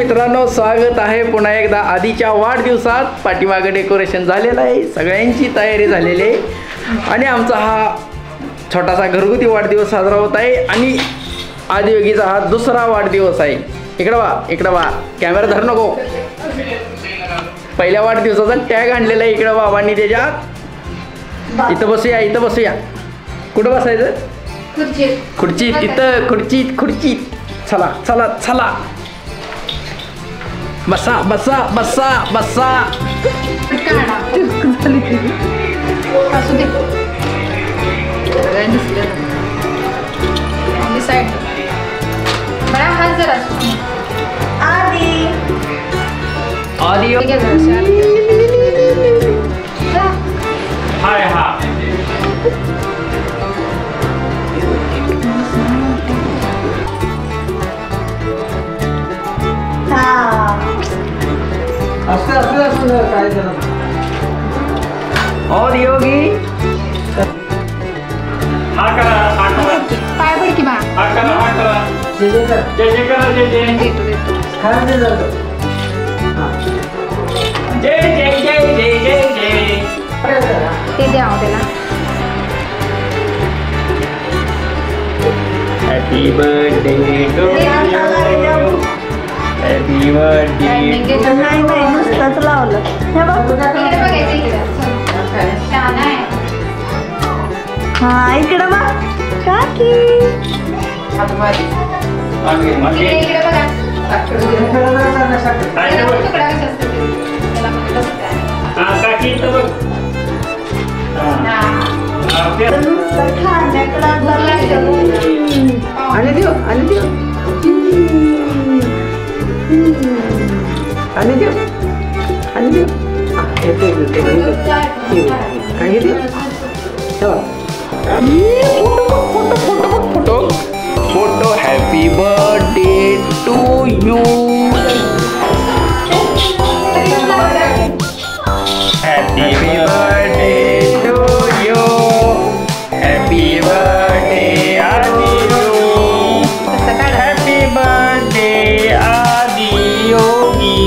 मित्रांनो, स्वागत आहे पुन्हा एकदा आधीच्या वाढदिवसात. पाठीमागे डेकोरेशन झालेलं आहे, सगळ्यांची तयारी झालेली आहे आणि आमचा हा छोटासा घरगुती वाढदिवस साजरा होत आहे. आणि आदियोगीचा हा दुसरा वाढदिवस आहे. इकडं वा कॅमेरा धर नको. पहिल्या वाढदिवसाचा टॅग आणलेला आहे इकडं बाबांनी त्याच्यात. इथं बसूया. कुठं बसायचं? खुर्चीत. इथं खुर्चीत. चला बसा. और योगी पाय पड की बा. ते द्या त्याला. Happy birthday to you. Happy birthday. नाही नुसतंच लावलं. हा इकडं बघ काकी. आणि देऊ photo. Happy birthday to you. Happy birthday to you. Happy birthday Adiyogi. Happy birthday Adiyogi.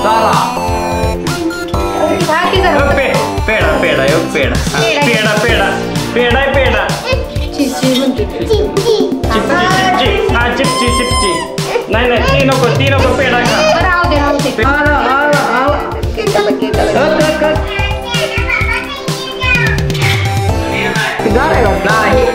चला पेडा. चिपची. नाही ती नको पेडा खा. नाही